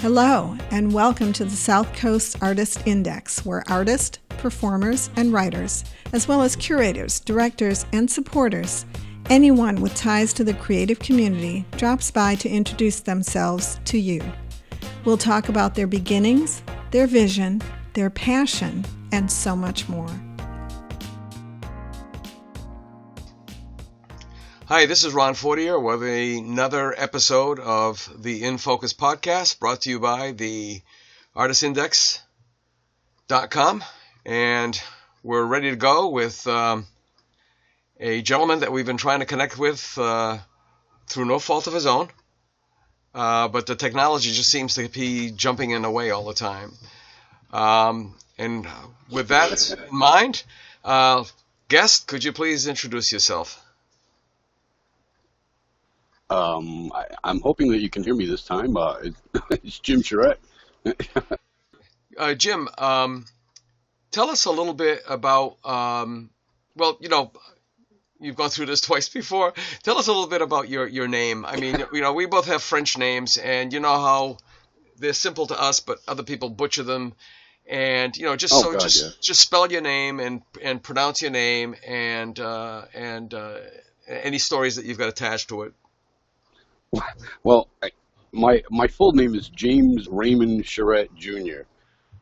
Hello, and welcome to the South Coast Artist Index, where artists, performers, and writers, as well as curators, directors, and supporters, anyone with ties to the creative community, drops by to introduce themselves to you. We'll talk about their beginnings, their vision, their passion, and so much more. Hi, this is Ron Fortier with another episode of the In Focus podcast brought to you by the artistindex.com. And we're ready to go with a gentleman that we've been trying to connect with through no fault of his own. But the technology just seems to be jumping in the way all the time. And with that in mind, guest, could you please introduce yourself? I'm hoping that you can hear me this time. It's Jim Charette. Jim, tell us a little bit about, you've gone through this twice before. Tell us a little bit about your name. I mean, we both have French names, and you know how they're simple to us, but other people butcher them. And, just spell your name and pronounce your name and any stories that you've got attached to it. Well, my full name is James Raymond Charette Jr.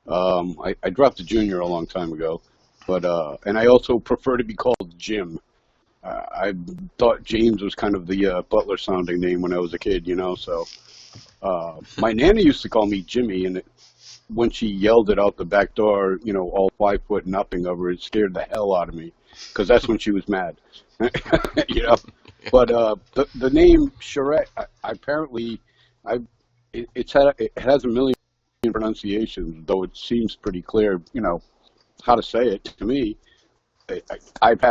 I dropped the junior a long time ago, but and I also prefer to be called Jim. I thought James was kind of the butler sounding name when I was a kid, so my nana used to call me Jimmy, and when she yelled it out the back door, all 5 foot nothing of her, it scared the hell out of me, because that's when she was mad. But the name Charette, apparently, it has a million pronunciations, though it seems pretty clear, how to say it to me. I've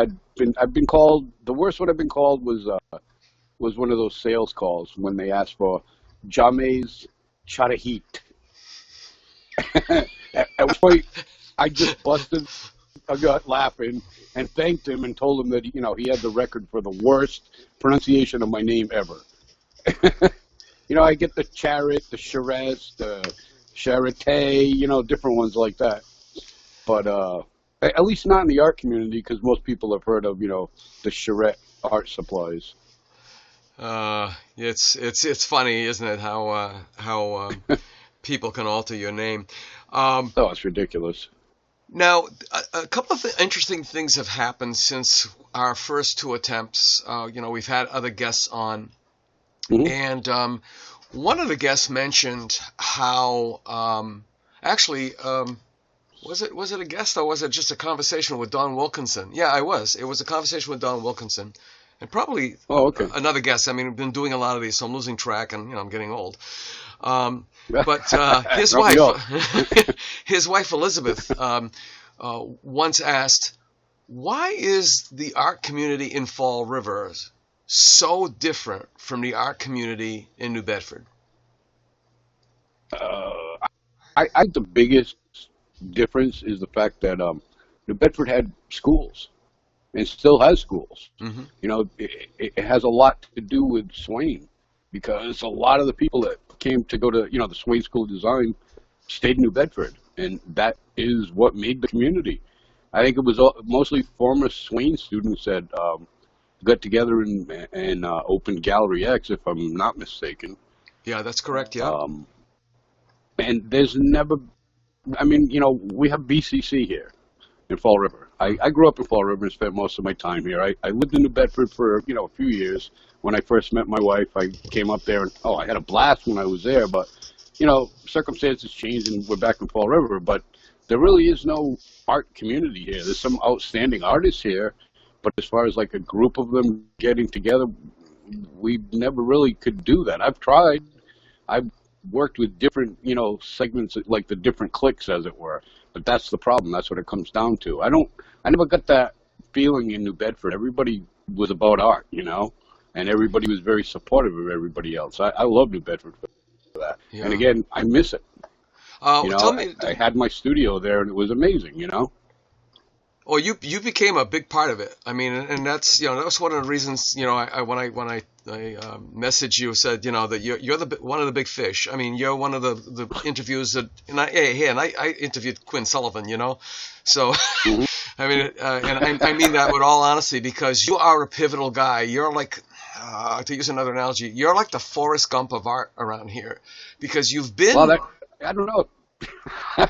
been called, the worst one I've been called was one of those sales calls when they asked for James Charette. At which point I just busted a gut laughing and thanked him and told him that he had the record for the worst pronunciation of my name ever. I get the Charette, the Charette, the Charette, different ones like that. But at least not in the art community, because most people have heard of the Charette art supplies. It's funny, isn't it? How people can alter your name. It's ridiculous. Now, a couple of interesting things have happened since our first two attempts. We've had other guests on, and one of the guests mentioned how was it a guest or was it just a conversation with Don Wilkinson? Yeah, it was a conversation with Don Wilkinson, and probably another guest. I mean, I've been doing a lot of these, so I'm losing track, and I'm getting old. But his wife Elizabeth once asked, "Why is the art community in Fall River so different from the art community in New Bedford?" I think the biggest difference is the fact that New Bedford had schools and still has schools. Mm-hmm. It has a lot to do with Swain, because a lot of the people that came to go to the Swain School of Design stayed in New Bedford, and that is what made the community. I think it was mostly former Swain students that got together and opened Gallery X, if I'm not mistaken. Yeah, that's correct. Yeah. And there's never, we have BCC here in Fall River. I grew up in Fall River and spent most of my time here. I lived in New Bedford for a few years. When I first met my wife, I came up there, and I had a blast when I was there. But circumstances changed, and we're back in Fall River. But there really is no art community here. There's some outstanding artists here, but as far as like a group of them getting together, we never really could do that. I've tried. I've worked with different, segments, like the different cliques, as it were. But that's the problem. That's what it comes down to. I never got that feeling in New Bedford. Everybody was about art, and everybody was very supportive of everybody else. I love New Bedford for that. Yeah. And again, I miss it. Tell me, I had my studio there, and it was amazing, Well, you became a big part of it. I mean, and that's that was one of the reasons when I messaged you, said that you're one of the big fish. I mean, you're one of the interviews that I interviewed Quinn Sullivan. So Mhm. I mean, and I mean that with all honesty, because you are a pivotal guy. You're like, to use another analogy, you're like the Forrest Gump of art around here, because you've been. Well, I don't know.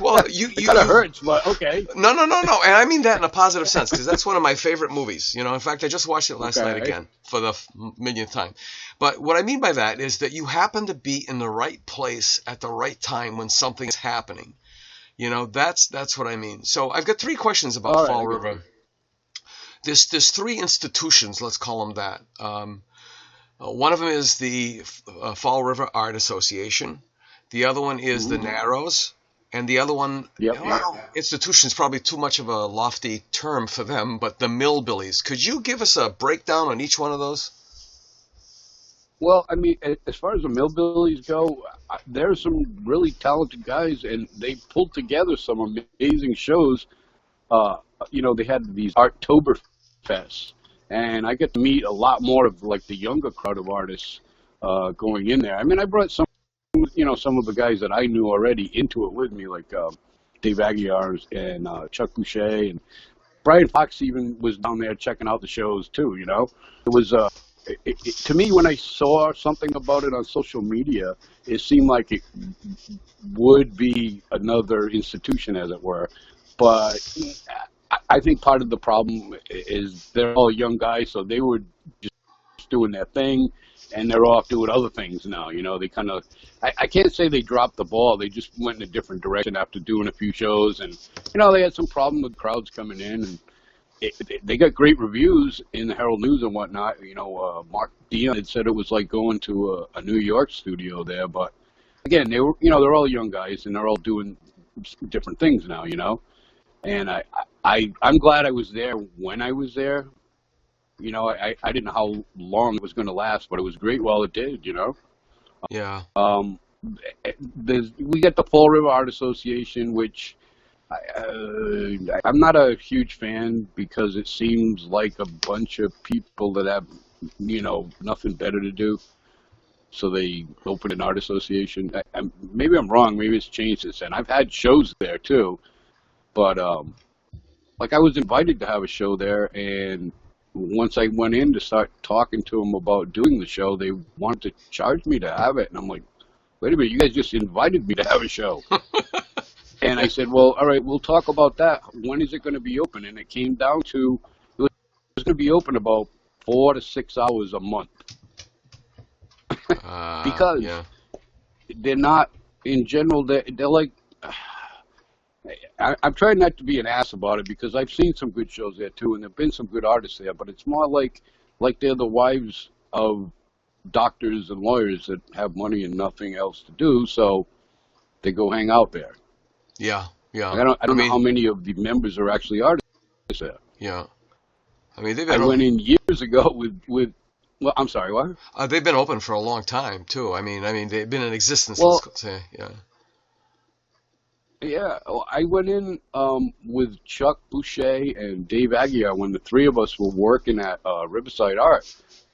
Well, it kind of hurts, but okay. No, and I mean that in a positive sense, because that's one of my favorite movies. In fact, I just watched it last night again for the millionth time. But what I mean by that is that you happen to be in the right place at the right time when something is happening. That's what I mean. So I've got 3 questions about Fall River. There's 3 institutions, let's call them that. One of them is the Fall River Art Association. The other one is the Narrows. And the other one, institution is probably too much of a lofty term for them, but the Millbillies. Could you give us a breakdown on each one of those? Well, I mean, as far as the Millbillies go, there's some really talented guys, and they pulled together some amazing shows. They had these Arttoberfests, and I get to meet a lot more of like the younger crowd of artists going in there. I mean, I brought some of the guys that I knew already into it with me, like Dave Aguiar and Chuck Boucher, and Brian Fox even was down there checking out the shows too. It was to me, when I saw something about it on social media, it seemed like it would be another institution, as it were. But I think part of the problem is they're all young guys, so they were just doing their thing. And they're off doing other things now, they kind of, I can't say they dropped the ball. They just went in a different direction after doing a few shows. And, they had some problem with crowds coming in. And they got great reviews in the Herald News and whatnot. Mark Dion had said it was like going to a New York studio there. But, again, they were, they're all young guys, and they're all doing different things now, And I'm glad I was there when I was there. I didn't know how long it was going to last, but it was great while it did, Yeah. We got the Fall River Art Association, which I'm not a huge fan, because it seems like a bunch of people that have, nothing better to do. So they opened an art association. Maybe I'm wrong. Maybe it's changed since then. I've had shows there too, but I was invited to have a show there, and once I went in to start talking to them about doing the show, they wanted to charge me to have it. And I'm like, wait a minute, you guys just invited me to have a show. And I said, well, all right, we'll talk about that. When is it going to be open? And it came down to, it was going to be open about 4 to 6 hours a month. Because they're not, in general, they're like, I'm trying not to be an ass about it, because I've seen some good shows there too, and there've been some good artists there. But it's more like they're the wives of doctors and lawyers that have money and nothing else to do, so they go hang out there. Yeah. I don't know how many of the members are actually artists there. Yeah. I mean, I went in years ago with. Well, I'm sorry, what? They've been open for a long time too. I mean, they've been in existence. Well, let's say, yeah. Yeah, I went in with Chuck Boucher and Dave Aguiar when the 3 of us were working at Riverside Art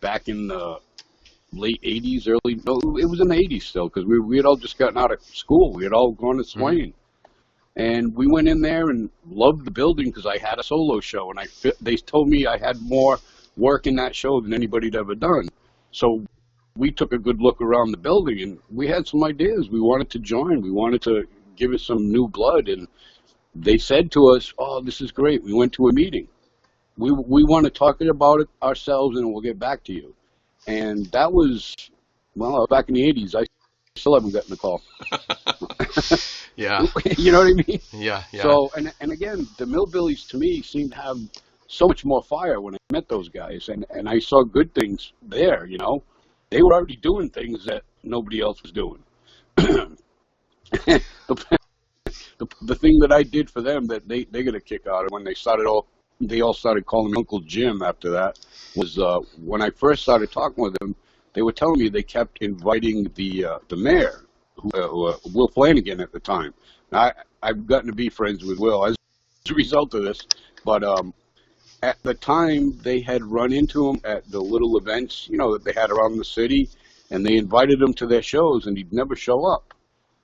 back in the late 80s, it was in the 80s still, because we had all just gotten out of school. We had all gone to Swain. And we went in there and loved the building, because I had a solo show, and they told me I had more work in that show than anybody had ever done. So we took a good look around the building, and we had some ideas. We wanted to join. We wanted to give us some new blood, and they said to us, oh, this is great. We went to a meeting. We want to talk about it ourselves, and we'll get back to you. And that was, back in the 80s. I still haven't gotten a call. Yeah. You know what I mean? Yeah. So, and again, the Millbillies to me seemed to have so much more fire when I met those guys, and I saw good things there, They were already doing things that nobody else was doing. The thing that I did for them that they got a kick out of when they all started calling me Uncle Jim after that was when I first started talking with them, they were telling me they kept inviting the mayor, Will Flanagan at the time. Now, I've gotten to be friends with Will as a result of this, But at the time, they had run into him at the little events, that they had around the city, and they invited him to their shows, and he'd never show up.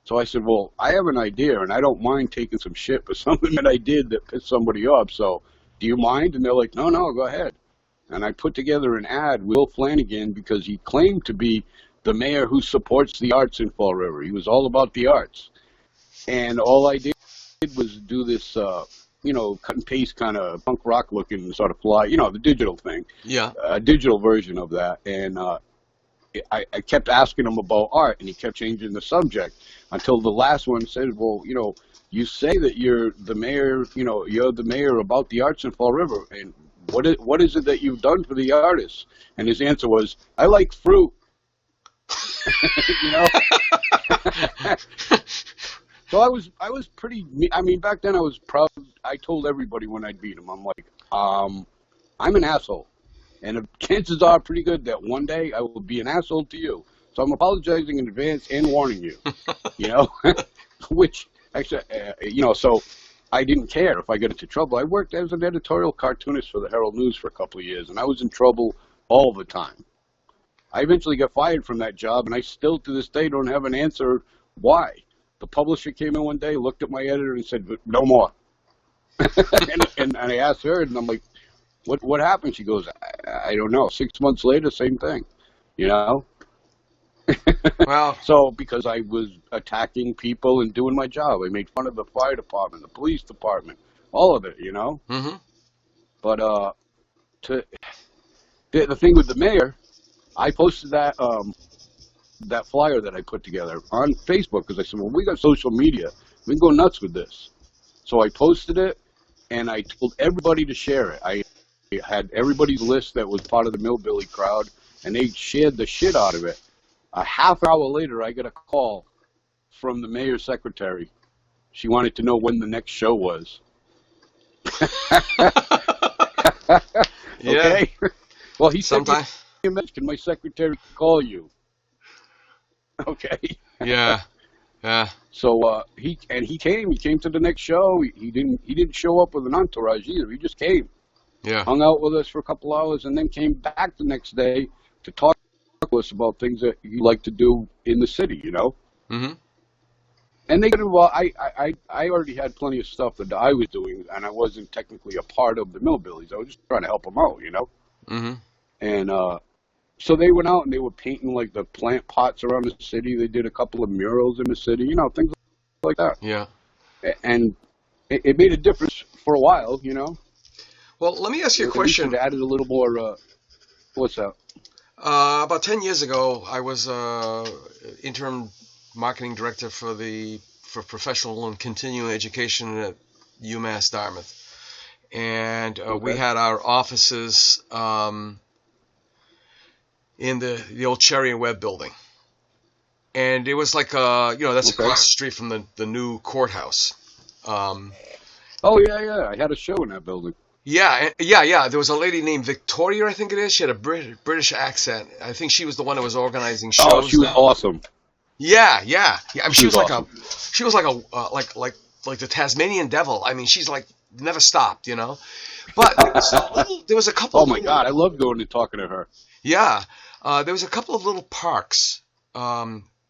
So I said, well, I have an idea, and I don't mind taking some shit for something that I did that pissed somebody off. So do you mind? And they're like, no, go ahead. And I put together an ad with Will Flanagan because he claimed to be the mayor who supports the arts in Fall River. He was all about the arts. And all I did was do this, cut and paste kind of punk rock looking sort of fly, the digital thing. Yeah. A digital version of that. And I kept asking him about art, and he kept changing the subject until the last one said, well, you say that you're the mayor, you're the mayor about the arts in Fall River, and what is it that you've done for the artists? And his answer was, I like fruit. So I was pretty, back then I was proud. I told everybody when I'd beat him, I'm like, I'm an asshole. And the chances are pretty good that one day I will be an asshole to you. So I'm apologizing in advance and warning you, which actually, so I didn't care if I got into trouble. I worked as an editorial cartoonist for the Herald News for a couple of years, and I was in trouble all the time. I eventually got fired from that job, and I still to this day don't have an answer why. The publisher came in one day, looked at my editor, and said, no more. and I asked her, and I'm like, what happened? She goes, I don't know. 6 months later, same thing, Well, so because I was attacking people and doing my job, I made fun of the fire department, the police department, all of it, Mm-hmm. But the thing with the mayor, I posted that that flyer that I put together on Facebook because I said, well, we got social media, we can go nuts with this. So I posted it, and I told everybody to share it. I had everybody's list that was part of the Millbilly crowd, and they shared the shit out of it. A half hour later, I got a call from the mayor's secretary. She wanted to know when the next show was. Yeah. Okay. Well, he said, Sometimes. can my secretary call you? Okay. Yeah. Yeah. So he came to the next show. He didn't show up with an entourage either. He just came. Yeah. Hung out with us for a couple hours, and then came back the next day to talk to us about things that you like to do in the city, Mm-hmm. And they got involved. I already had plenty of stuff that I was doing, and I wasn't technically a part of the Millbillies. I was just trying to help them out, Mm-hmm. And so they went out and they were painting like the plant pots around the city. They did a couple of murals in the city, things like that. Yeah. And it made a difference for a while, Well, let me ask you a question. It added a little more. What's that? About 10 years ago, I was interim marketing director for professional and continuing education at UMass Dartmouth, and we had our offices in the old Cherry and Webb building, and it was like that's across the street from the new courthouse. Oh yeah, I had a show in that building. Yeah. There was a lady named Victoria, I think it is. She had a British accent. I think she was the one that was organizing shows. Oh, she was awesome. Yeah. I mean, she was awesome. like the Tasmanian devil. I mean, she's like never stopped, But there was a couple. Oh my God, I loved going and talking to her. Yeah, there was a couple of little parks.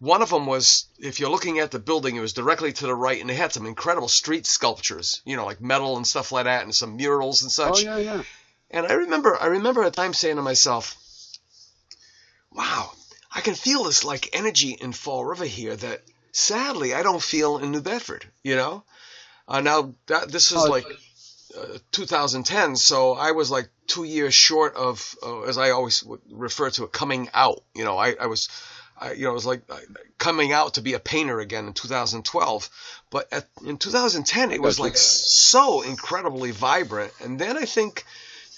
One of them was, if you're looking at the building, it was directly to the right, and they had some incredible street sculptures, like metal and stuff like that, and some murals and such. Oh yeah. And I remember at the time saying to myself, "Wow, I can feel this like energy in Fall River here that sadly I don't feel in New Bedford." Now this is 2010, so I was like 2 years short of, as I always would refer to it, coming out. I was like coming out to be a painter again in 2012. But in 2010, it was like so incredibly vibrant. And then I think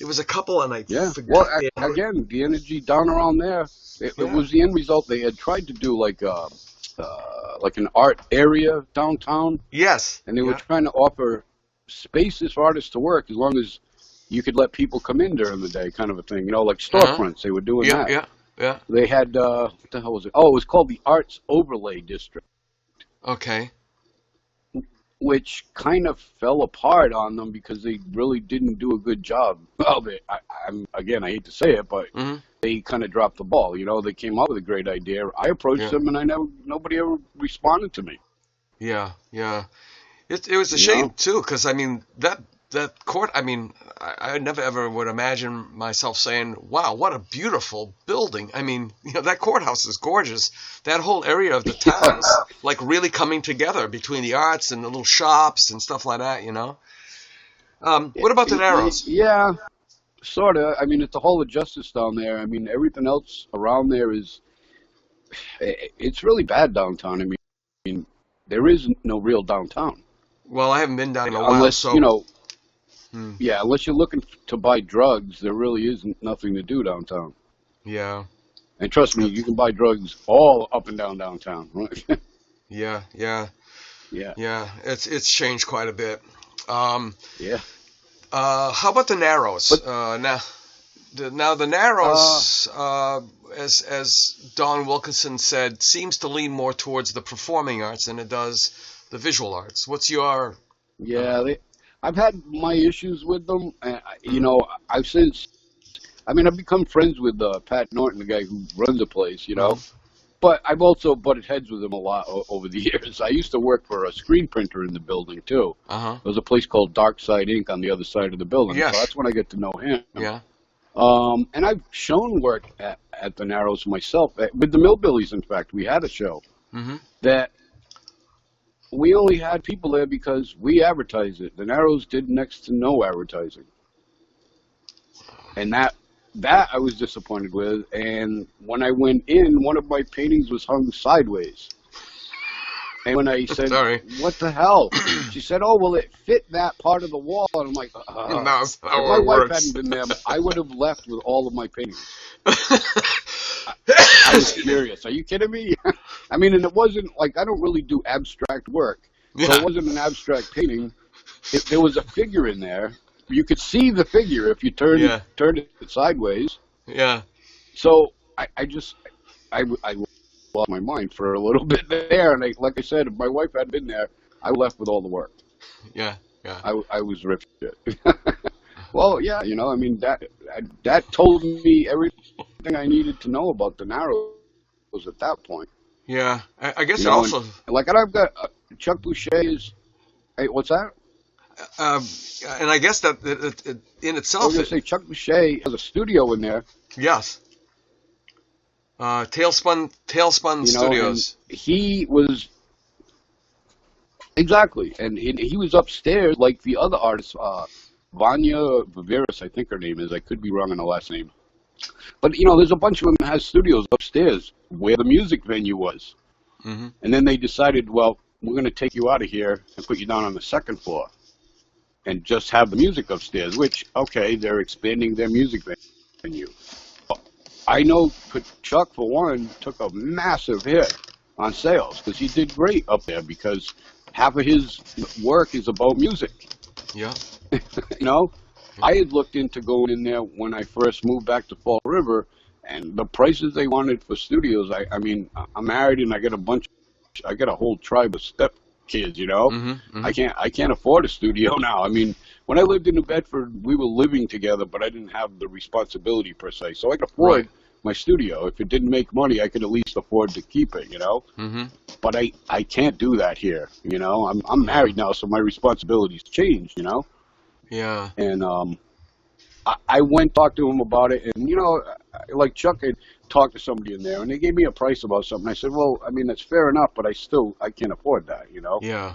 it was a couple, and I forgot. Well, again, the energy down around there, it was the end result. They had tried to do like an art area downtown. Yes. And they were trying to offer spaces for artists to work as long as you could let people come in during the day, kind of a thing. Like storefronts, they were doing that. Yeah. They had, what the hell was it? Oh, it was called the Arts Overlay District. Okay. which kind of fell apart on them because they really didn't do a good job of it. Again, I hate to say it, but they kind of dropped the ball. You know, they came up with a great idea. I approached them, and nobody ever responded to me. Yeah, yeah. It was a shame too, because I mean that court. I mean, I never ever would imagine myself saying, "Wow, what a beautiful building." I mean, you know, that courthouse is gorgeous. That whole area of the town is like really coming together between the arts and the little shops and stuff like that. You know. What about the Narrows? Yeah, sort of. I mean, it's the Hall of Justice down there. I mean, everything else around there it's really bad downtown. I mean, there is no real downtown. Well, I haven't been down in a while, unless so you know. Yeah, unless you're looking to buy drugs, there really isn't nothing to do downtown. Yeah. And trust me, you can buy drugs all up and down downtown. Yeah. Yeah. It's changed quite a bit. Yeah. How about the Narrows? Now the Narrows, as Don Wilkinson said, seems to lean more towards the performing arts than it does the visual arts. What's your? Yeah, I've had my issues with them. You know, I've become friends with Pat Norton, the guy who runs the place. You know, but I've also butted heads with him a lot over the years. I used to work for a screen printer in the building too. There was a place called Dark Side Ink on the other side of the building. Yes. So that's when I get to know him. Yeah. And I've shown work at the Narrows myself. With the Millbillies, in fact, we had a show that we only had people there because we advertised it. The Narrows did next to no advertising. And that I was disappointed with. And when I went in, one of my paintings was hung sideways. And when I said, what the hell? She said, oh, well, it fit that part of the wall. And I'm like, no, if my wife hadn't been there, I would have left with all of my paintings. I was furious. Are you kidding me? I mean, and it wasn't like, I don't really do abstract work. So it wasn't an abstract painting. There was a figure in there. You could see the figure if you turned it sideways. Yeah. So I lost my mind for a little bit there. And like I said, if my wife hadn't been there, I left with all the work. Yeah. I was ripped shit. Well, yeah, you know, I mean, that told me everything I needed to know about the Narrows at that point. Yeah, I guess you it know, also... And I've got Chuck Boucher is... Hey, what's that? And I guess that it in itself... I was going to say, Chuck Boucher has a studio in there. Yes. Tailspun Studios. He was... Exactly. And he was upstairs like the other artists. Vanya Viveris, I think her name is. I could be wrong on the last name. But, you know, there's a bunch of them that has studios upstairs where the music venue was. And then they decided, well, we're going to take you out of here and put you down on the second floor and just have the music upstairs, which, okay, they're expanding their music venue. I know Chuck, for one, took a massive hit on sales because he did great up there because half of his work is about music. Yeah. You know? I had looked into going in there when I first moved back to Fall River, and the prices they wanted for studios, I mean, I'm married and I got a whole tribe of step kids, you know? I can't afford a studio now. I mean, when I lived in New Bedford, we were living together, but I didn't have the responsibility per se. So I could afford my studio. If it didn't make money, I could at least afford to keep it, you know? But I can't do that here, you know? I'm married now, so my responsibilities changed, you know? Yeah. And I went talked to him about it, and you know, like Chuck had talked to somebody in there, and they gave me a price about something. I said, well, I mean, that's fair enough, but I can't afford that, you know. Yeah.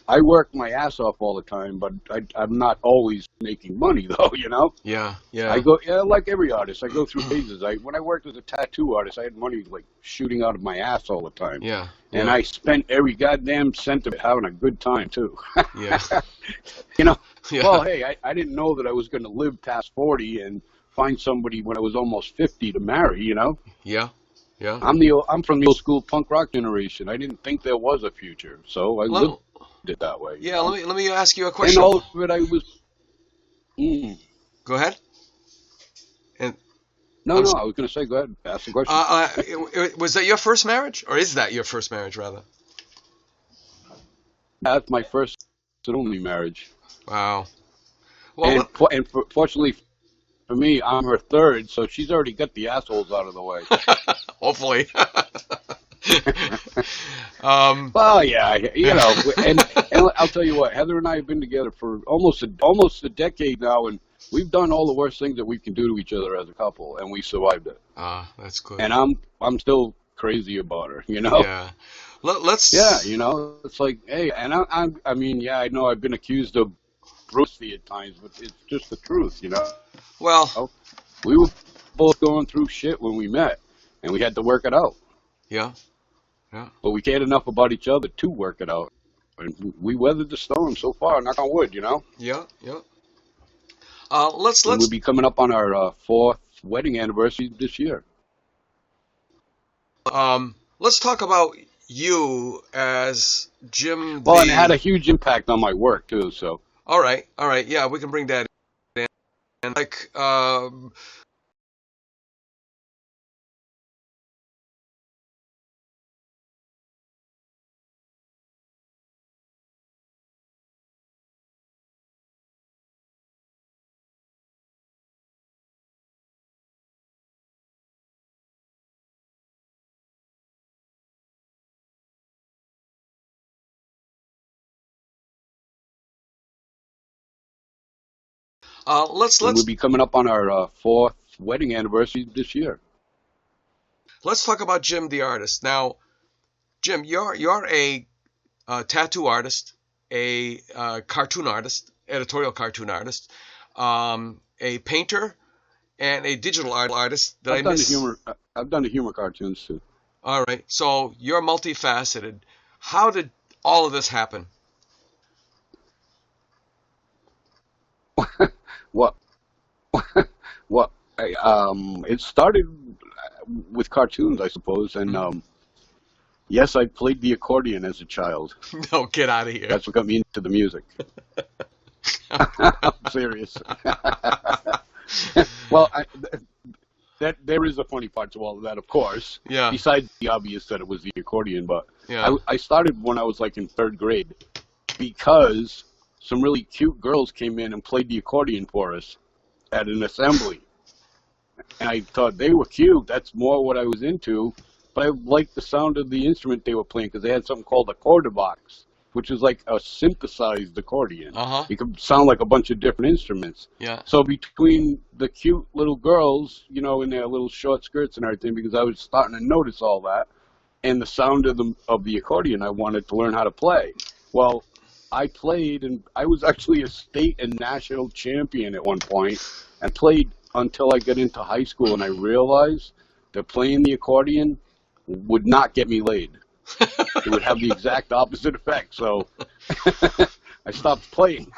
I work my ass off all the time, but I'm not always making money, though, you know. Yeah. I go like every artist. I go through phases. When I worked as a tattoo artist, I had money like shooting out of my ass all the time. Yeah. And I spent every goddamn cent of it having a good time too. Yeah. You know. Yeah. Well, hey, I didn't know that I was going to live past 40 and find somebody when I was almost 50 to marry. You know. Yeah. I'm from the old school punk rock generation. I didn't think there was a future, so I lived it that way. Yeah. Let me ask you a question. And all of it, I was. Go ahead. No, I was going to say, go ahead, ask the question. Was that your first marriage, or is that your first marriage, rather? That's my first and only marriage. Wow. Well, Fortunately for me, I'm her third, so she's already got the assholes out of the way. hopefully. um, Well, yeah, and I'll tell you what, Heather and I have been together for almost a decade now, and we've done all the worst things that we can do to each other as a couple, and we survived it. that's good. And I'm still crazy about her, you know. Yeah. Let's. Yeah, it's like, hey, and I mean, yeah, I know I've been accused of brusque at times, but it's just the truth, you know. Well. We were both going through shit when we met, and we had to work it out. Yeah. Yeah. But we cared enough about each other to work it out. And we weathered the storm so far, knock on wood, you know? Yeah, yeah. We'll be coming up on our fourth wedding anniversary this year. Let's talk about you as Jim. Well, and it had a huge impact on my work, too, so. All right. Yeah, we can bring that in. And We'll be coming up on our fourth wedding anniversary this year. Let's talk about Jim the artist. Now, Jim, you're a tattoo artist, a cartoon artist, editorial cartoon artist, a painter, and a digital artist. I've done the humor cartoons too. All right, so you're multifaceted. How did all of this happen? What? It started with cartoons, I suppose, and yes, I played the accordion as a child. No, get out of here. That's what got me into the music. I'm serious. Well, there is a funny part to all of that, of course. Yeah. Besides the obvious that it was the accordion, but yeah. I started when I was like in third grade because some really cute girls came in and played the accordion for us at an assembly. And I thought they were cute. That's more what I was into. But I liked the sound of the instrument they were playing because they had something called a Cordobox, which is like a synthesized accordion. Uh-huh. It could sound like a bunch of different instruments. Yeah. So between the cute little girls, in their little short skirts and everything, because I was starting to notice all that, and the sound of the accordion, I wanted to learn how to play. Well, I played, and I was actually a state and national champion at one point, and played until I got into high school, and I realized that playing the accordion would not get me laid. It would have the exact opposite effect, so I stopped playing.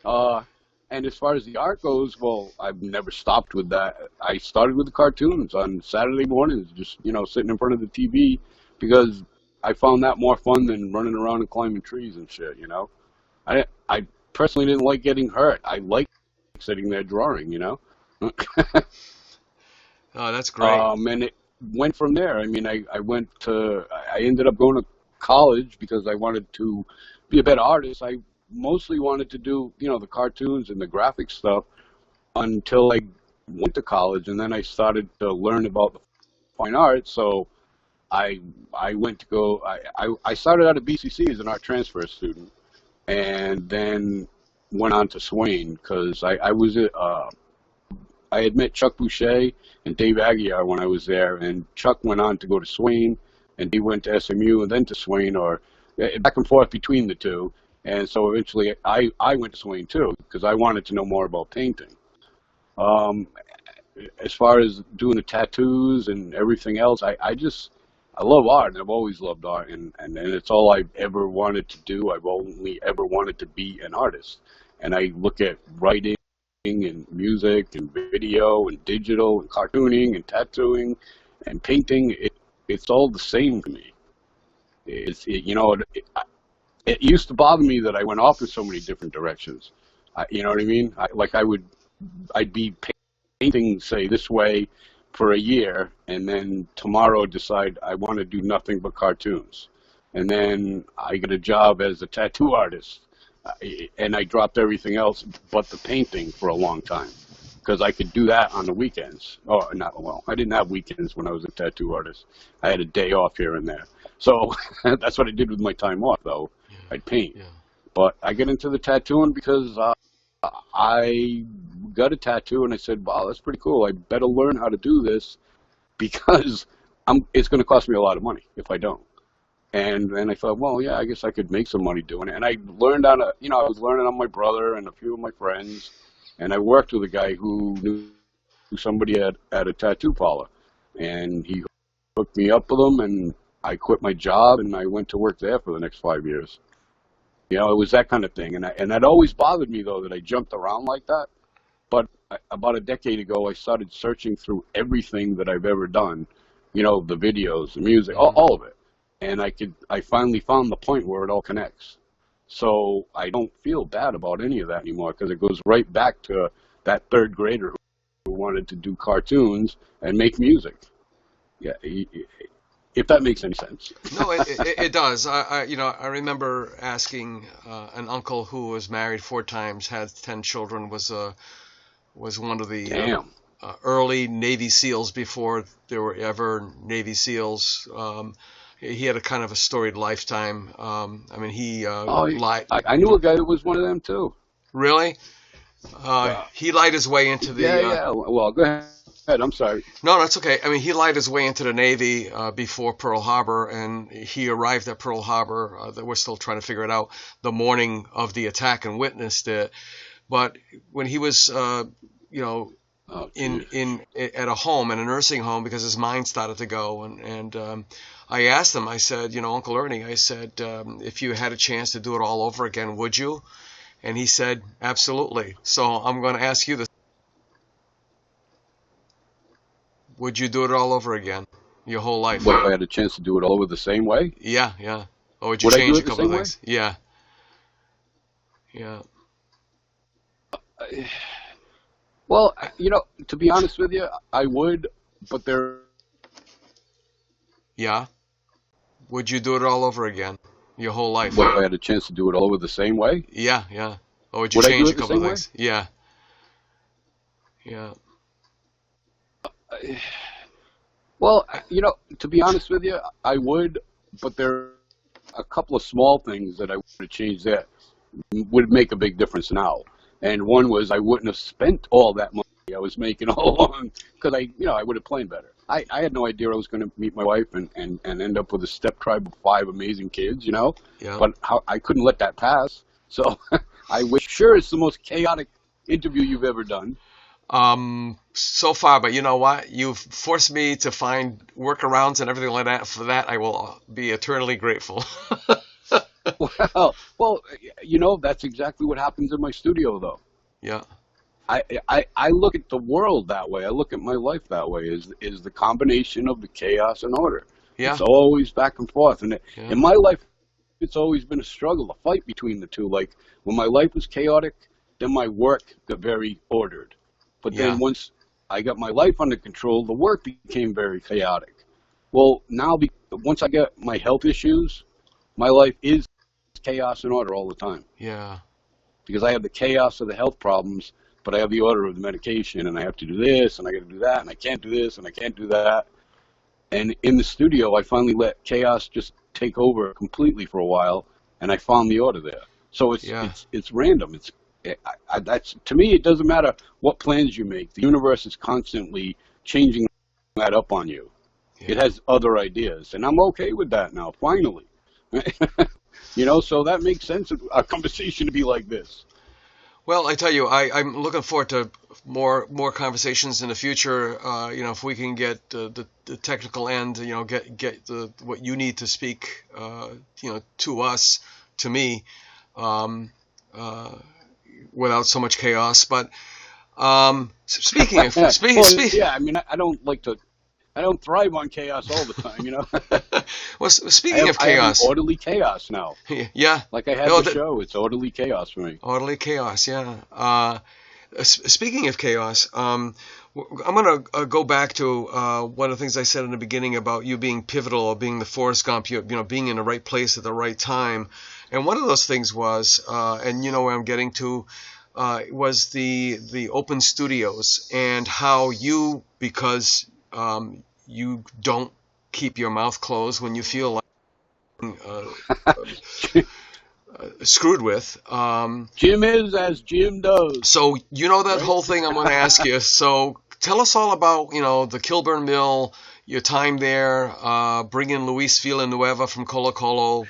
And as far as the art goes, well, I've never stopped with that. I started with the cartoons on Saturday mornings, just, sitting in front of the TV, because I found that more fun than running around and climbing trees and shit, I personally didn't like getting hurt. I liked sitting there drawing, Oh, that's great. And it went from there. I mean, I ended up going to college because I wanted to be a better artist. I mostly wanted to do, the cartoons and the graphic stuff until I went to college, and then I started to learn about the fine arts. So I went to go, I started out at BCC as an art transfer student, and then went on to Swain because I had met Chuck Boucher and Dave Aguiar when I was there, and Chuck went on to go to Swain, and he went to SMU and then to Swain, or back and forth between the two. And so eventually I went to Swain too because I wanted to know more about painting. As far as doing the tattoos and everything else, I love art, and I've always loved art, and it's all I've ever wanted to do. I've only ever wanted to be an artist. And I look at writing and music and video and digital and cartooning and tattooing and painting. It's all the same to me. It used to bother me that I went off in so many different directions. You know what I mean? I'd be painting, say, this way for a year, and then tomorrow decide I want to do nothing but cartoons. And then I got a job as a tattoo artist, and I dropped everything else but the painting for a long time because I could do that on the weekends. Oh, not well. I didn't have weekends when I was a tattoo artist. I had a day off here and there. So that's what I did with my time off, though. I'd paint. Yeah. But I got into the tattooing because I got a tattoo, and I said, wow, that's pretty cool. I better learn how to do this because it's going to cost me a lot of money if I don't. And then I thought, well, yeah, I guess I could make some money doing it. And I learned I was learning on my brother and a few of my friends. And I worked with a guy who knew somebody at a tattoo parlor. And he hooked me up with him, and I quit my job, and I went to work there for the next 5 years. You know, it was that kind of thing. And that always bothered me, though, that I jumped around like that. But about a decade ago, I started searching through everything that I've ever done, you know, the videos, the music, all of it. And I finally found the point where it all connects. So I don't feel bad about any of that anymore because it goes right back to that third grader who wanted to do cartoons and make music. Yeah, if that makes any sense. No, it does. I remember asking an uncle who was married 4 times, had 10 children, was one of the early Navy SEALs before there were ever Navy SEALs. He had a kind of a storied lifetime. I mean, he lied. I knew a guy that was one of them too. Really? He lied his way into the. Yeah. Well, go ahead. I'm sorry. No, that's okay. I mean, he lied his way into the Navy before Pearl Harbor, and he arrived at Pearl Harbor. We're still trying to figure it out. The morning of the attack, and witnessed it. But when he was, at a home, in a nursing home, because his mind started to go, and I asked him, I said, Uncle Ernie, I said, if you had a chance to do it all over again, would you? And he said, absolutely. So I'm going to ask you this. Would you do it all over again, your whole life? What, if I had a chance to do it all over the same way? Yeah. Or would you change a couple of things? Way? Yeah. Well, to be honest with you, I would, but there... Yeah? Would you do it all over again, your whole life? What, if I had a chance to do it all over the same way? Yeah. Or would you change a couple of things? Way? Yeah. Well, to be honest with you, I would, but there are a couple of small things that I would change that would make a big difference now. And one was I wouldn't have spent all that money I was making all along because I would have planned better. I had no idea I was going to meet my wife and end up with a step tribe of 5 amazing kids, Yeah. But I couldn't let that pass. So I wish, sure, it's the most chaotic interview you've ever done. So far, but you know what? You've forced me to find workarounds and everything like that. For that, I will be eternally grateful. Well, that's exactly what happens in my studio, though. Yeah. I look at the world that way. I look at my life that way. Is the combination of the chaos and order. Yeah. It's always back and forth, and in my life, it's always been a struggle, a fight between the two. Like when my life was chaotic, then my work got very ordered. But then once I got my life under control, the work became very chaotic. Well, now once I get my health issues, my life is chaos and order all the time. Yeah. Because I have the chaos of the health problems, but I have the order of the medication, and I have to do this, and I got to do that, and I can't do this, and I can't do that. And in the studio, I finally let chaos just take over completely for a while, and I found the order there. So it's random. That's to me, it doesn't matter what plans you make. The universe is constantly changing that up on you. Yeah. It has other ideas, and I'm okay with that now. Finally, so that makes sense. A conversation to be like this. Well, I tell you, I'm looking forward to more conversations in the future. If we can get the technical end, get what you need to speak, to us, to me. Without so much chaos, but speaking of yeah, I mean, I don't thrive on chaos all the time, Well, speaking of chaos, I have orderly chaos now. Yeah, like I had the show. It's orderly chaos for me. Orderly chaos, yeah. Speaking of chaos, I'm going to go back to one of the things I said in the beginning about you being pivotal, or being the Forrest Gump, being in the right place at the right time. And one of those things was, and you know where I'm getting to, was the open studios, and how you, because you don't keep your mouth closed when you feel like screwed with. Jim is as Jim does. So you know that Right? whole thing I'm going to ask you. So tell us all about, the Kilburn Mill, your time there, bringing Luis Villanueva from Colo Colo,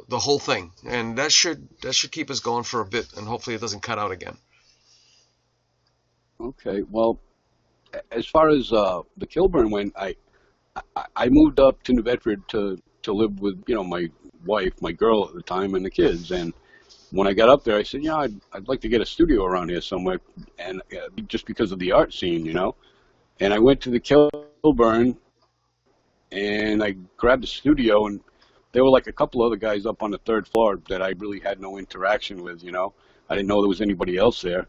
the whole thing. And that should keep us going for a bit, and hopefully it doesn't cut out again. Okay, well, as far as the Kilburn went, I moved up to New Bedford to live with, my wife, my girl at the time, and the kids. And when I got up there, I said, I'd like to get a studio around here somewhere, and just because of the art scene, And I went to the Kilburn, and I grabbed a studio, and there were like a couple other guys up on the third floor that I really had no interaction with, I didn't know there was anybody else there.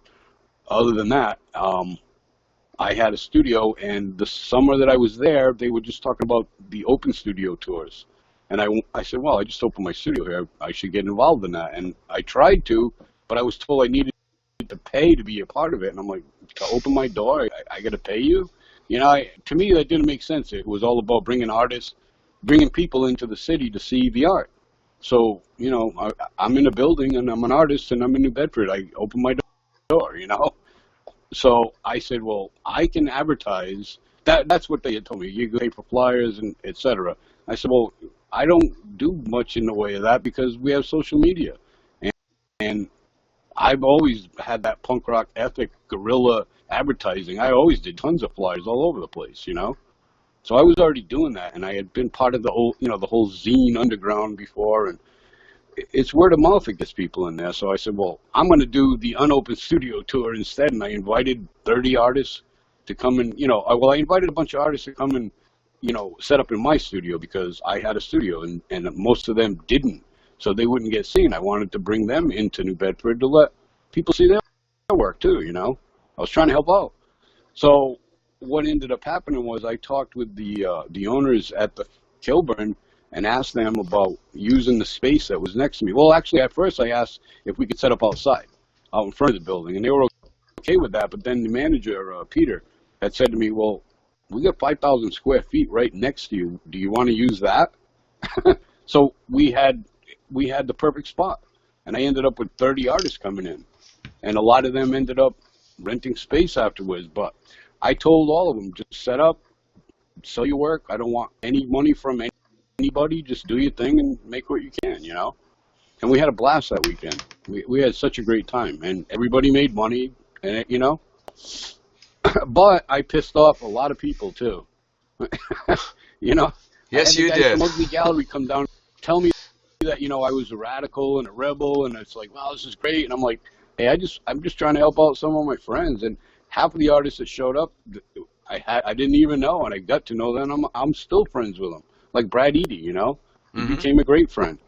Other than that, I had a studio, and the summer that I was there, they were just talking about the open studio tours. And I said, well, I just opened my studio here. I should get involved in that. And I tried to, but I was told I needed to pay to be a part of it. And I'm like, to open my door, I got to pay you? To me, that didn't make sense. It was all about bringing artists, bringing people into the city to see the art. So, I'm in a building, and I'm an artist, and I'm in New Bedford. I open my door, So I said, well, I can advertise. That's what they had told me. You can pay for flyers and et cetera. I said, well, I don't do much in the way of that because we have social media. And I've always had that punk rock ethic, guerrilla advertising. I always did tons of flyers all over the place, So I was already doing that, and I had been part of the whole, the whole zine underground before, and it's word of mouth that gets people in there. So I said, well, I'm going to do the unopened studio tour instead, and I invited 30 artists to come and, I invited a bunch of artists to come and, set up in my studio because I had a studio, and most of them didn't, so they wouldn't get seen. I wanted to bring them into New Bedford to let people see their work too, I was trying to help out. So what ended up happening was I talked with the owners at the Kilburn and asked them about using the space that was next to me. Well, actually, at first I asked if we could set up outside, out in front of the building, and they were okay with that. But then the manager, Peter, had said to me, well, we got 5,000 square feet right next to you. Do you want to use that? So we had the perfect spot, and I ended up with 30 artists coming in, and a lot of them ended up renting space afterwards. But I told all of them, just set up, sell your work. I don't want any money from anybody. Just do your thing and make what you can, And we had a blast that weekend. We had such a great time, and everybody made money, and But I pissed off a lot of people too. Yes, you did. From Ugly Gallery come down, tell me that I was a radical and a rebel, and it's like, wow, this is great. And I'm like, hey, I'm just trying to help out some of my friends. And half of the artists that showed up, I didn't even know, and I got to know them. I'm still friends with them, like Brad Eady. He became a great friend.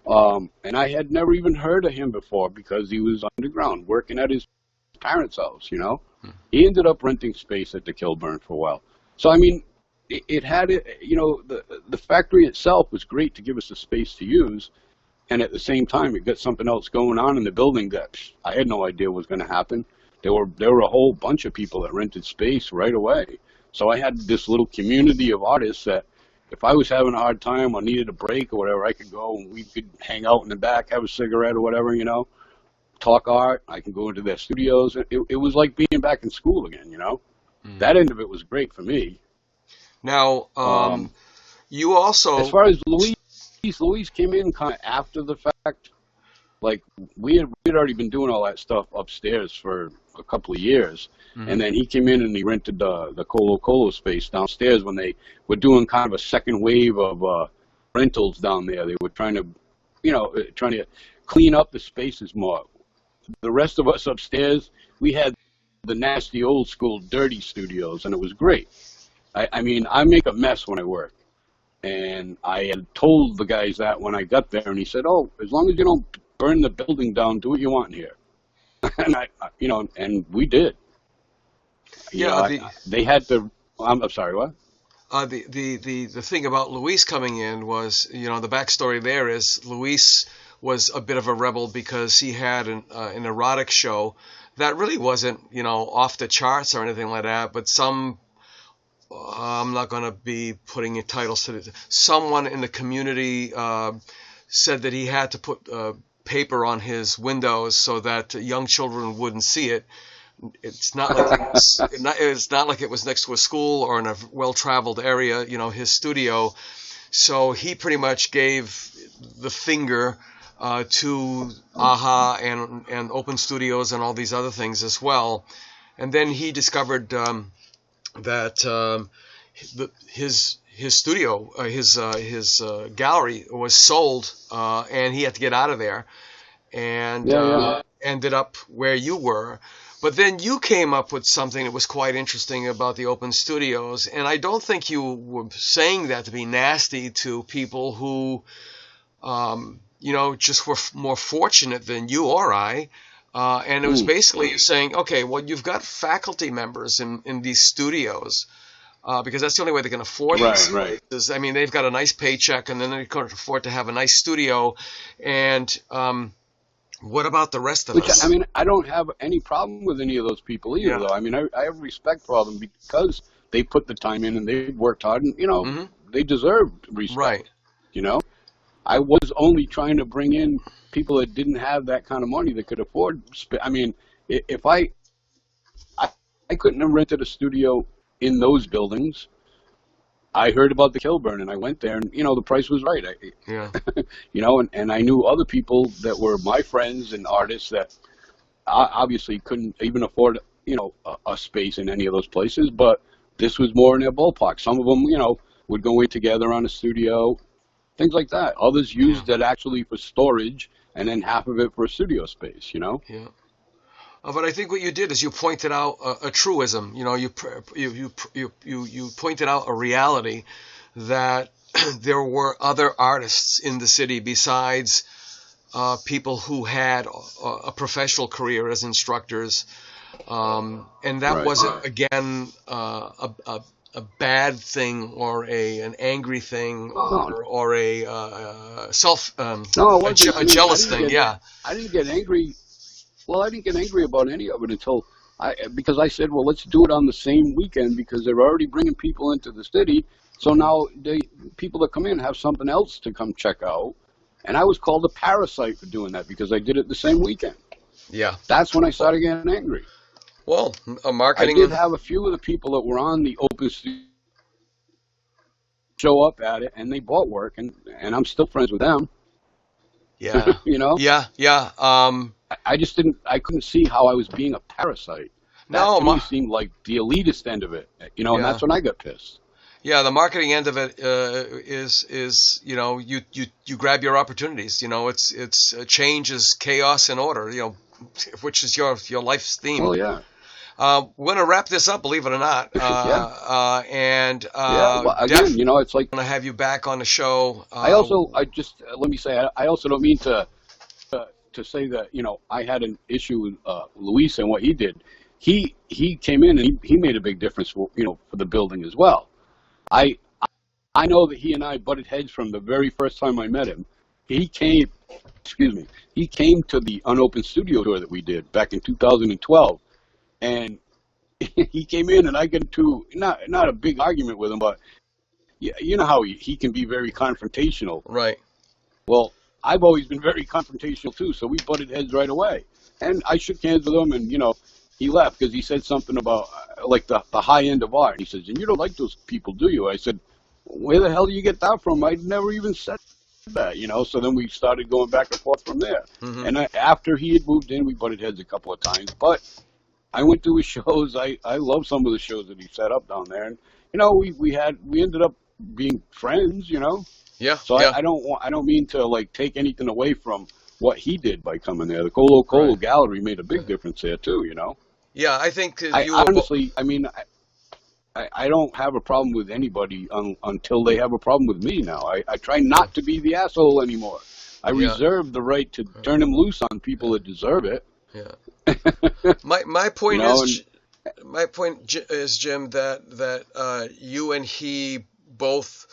And I had never even heard of him before because he was underground working at his parents' house. He ended up renting space at the Kilburn for a while. So I mean, it had the factory itself was great to give us the space to use, and at the same time it got something else going on in the building that I had no idea was going to happen. There were a whole bunch of people that rented space right away. So I had this little community of artists that if I was having a hard time or needed a break or whatever, I could go and we could hang out in the back, have a cigarette or whatever, talk art. I can go into their studios. It was like being back in school again, That end of it was great for me. Now, you also... As far as Luis came in kind of after the fact. Like, we had already been doing all that stuff upstairs for a couple of years. And then he came in and he rented the Colo Colo space downstairs when they were doing kind of a second wave of rentals down there. They were trying to clean up the spaces more. The rest of us upstairs, we had the nasty old school dirty studios, and it was great. I mean, I make a mess when I work. And I had told the guys that when I got there, and he said, oh, as long as you don't burn the building down, do what you want in here. And and we did. You Yeah, know, they had to. I'm sorry, what? the thing about Luis coming in was, the backstory there is Luis was a bit of a rebel because he had an erotic show that really wasn't, off the charts or anything like that, but I'm not going to be putting titles to it. Someone in the community said that he had to put paper on his windows so that young children wouldn't see it. It's not like it's not like it was next to a school or in a well-traveled area, his studio. So he pretty much gave the finger to AHA and Open Studios and all these other things as well. And then he discovered that his studio, his gallery was sold, and he had to get out of there, and ended up where you were. But then you came up with something that was quite interesting about the Open Studios, and I don't think you were saying that to be nasty to people who, just were more fortunate than you or I. And it was basically saying, okay, well, you've got faculty members in these studios, because that's the only way they can afford these. Right. I mean, they've got a nice paycheck, and then they can't afford to have a nice studio. And what about the rest of us? I mean, I don't have any problem with any of those people either, though. I mean, I have respect for all of them because they put the time in and they worked hard, and, they deserve respect. Right. I was only trying to bring in people that didn't have that kind of money that could afford. I mean, if I couldn't have rented a studio in those buildings. I heard about the Kilburn and I went there, and the price was right. And I knew other people that were my friends and artists that obviously couldn't even afford a space in any of those places, but this was more in their ballpark. Some of them would go in together on a studio, things like that. Others used it actually for storage, and then half of it for a studio space. Yeah. But I think what you did is you pointed out a truism. You pointed out a reality that there were other artists in the city besides people who had a professional career as instructors, and that wasn't again a bad thing or an angry thing or a jealous thing. I didn't get angry. Well, I didn't get angry about any of it because I said, well, let's do it on the same weekend because they're already bringing people into the city. So now people that come in have something else to come check out. And I was called a parasite for doing that because I did it the same weekend. Yeah. That's when I started getting angry. Well, marketing. I did have a few of the people that were on the Open Studio show up at it, and they bought work, and I'm still friends with them. Yeah. Yeah. I couldn't see how I was being a parasite. That to me seemed like the elitist end of it, and that's when I got pissed. Yeah, the marketing end of it is you grab your opportunities. It's change is chaos and order. Which is your life's theme. Well, yeah. We're gonna wrap this up, believe it or not. And well, again, it's like I'm gonna have you back on the show. Let me say, I also don't mean to say that I had an issue with Luis and what he did. He came in and he made a big difference for the building as well. I know that he and I butted heads from the very first time I met him. He came to the unopened studio tour that we did back in 2012, and he came in and I got into not a big argument with him, but you know how he can be very confrontational. Right. Well, I've always been very confrontational too, so we butted heads right away. And I shook hands with him, and he left because he said something about like the high end of art. He says, "And you don't like those people, do you?" I said, "Where the hell do you get that from? I'd never even said that." So then we started going back and forth from there. Mm-hmm. And after he had moved in, we butted heads a couple of times. But I went to his shows. I love some of the shows that he set up down there, and we ended up being friends. Yeah. So yeah. I don't mean to like take anything away from what he did by coming there. The Colo Gallery made a big difference there too. Yeah, I think honestly, I don't have a problem with anybody until they have a problem with me now. I try not to be the asshole anymore. I reserve the right to turn them loose on people that deserve it. Yeah. My point is, my point is, Jim, that you and he both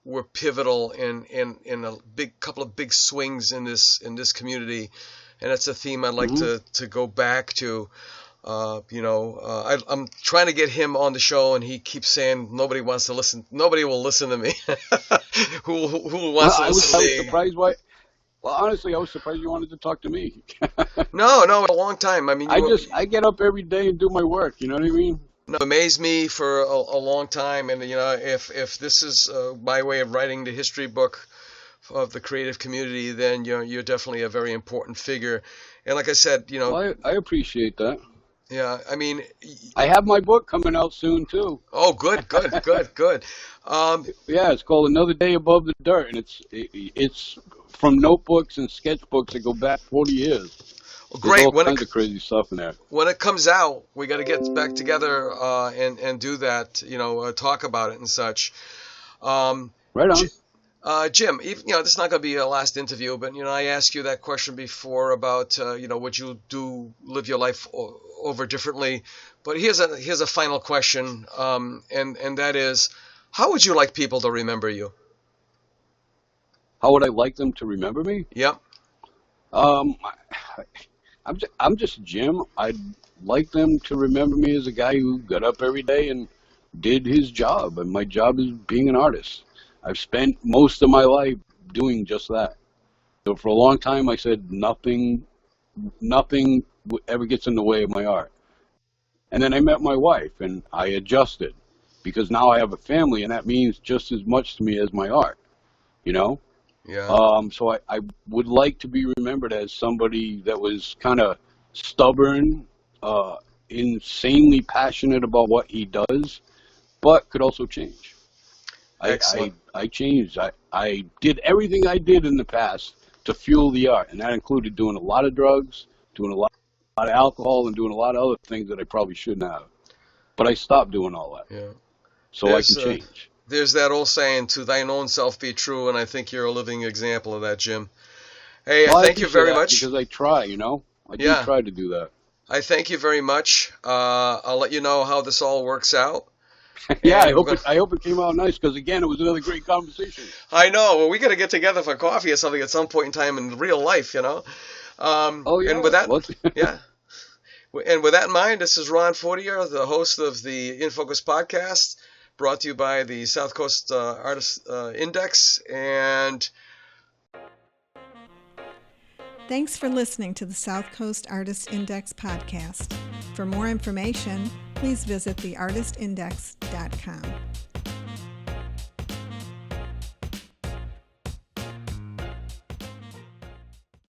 were pivotal in a couple of big swings in this community, and that's a theme I'd like to go back to. I'm trying to get him on the show, and he keeps saying nobody wants to listen. Nobody will listen to me. Who wants to listen to me? I was surprised why. Well, honestly, I was surprised you wanted to talk to me. No, a long time. I mean, I get up every day and do my work. You know what I mean? No, amazed me for a long time, and if this is my way of writing the history book of the creative community, then you're definitely a very important figure. And like I said, Well, I appreciate that. Yeah, I mean, I have my book coming out soon too. Oh, good. Yeah, it's called Another Day Above the Dirt, and it's from notebooks and sketchbooks that go back 40 years. Great. There's all kinds of crazy stuff in there. When it comes out, we got to get back together and do that. Talk about it and such. Right on. Jim, this is not going to be a last interview, but I asked you that question before about would you live your life over differently? But here's a final question, and that is, how would you like people to remember you? How would I like them to remember me? Yep. I'm just Jim. I'd like them to remember me as a guy who got up every day and did his job, and my job is being an artist. I've spent most of my life doing just that. So for a long time, I said nothing ever gets in the way of my art. And then I met my wife, and I adjusted, because now I have a family, and that means just as much to me as my art, Yeah. So I would like to be remembered as somebody that was kind of stubborn, insanely passionate about what he does, but could also change. I changed. I did everything I did in the past to fuel the art, and that included doing a lot of drugs, doing a lot of alcohol, and doing a lot of other things that I probably shouldn't have. But I stopped doing all that. Yeah. So I can change. There's that old saying, to thine own self be true, and I think you're a living example of that, Jim. Hey, Well, thank you very much. Because I try, I do try to do that. I thank you very much. I'll let you know how this all works out. Yeah, I hope it came out nice, because again, it was another great conversation. I know. Well, we got to get together for coffee or something at some point in time in real life, Oh yeah. And with that, yeah. And with that in mind, this is Ron Fortier, the host of the In Focus podcast, brought to you by the South Coast Artist Index. And thanks for listening to the South Coast Artist Index podcast. For more information, please visit theartistindex.com.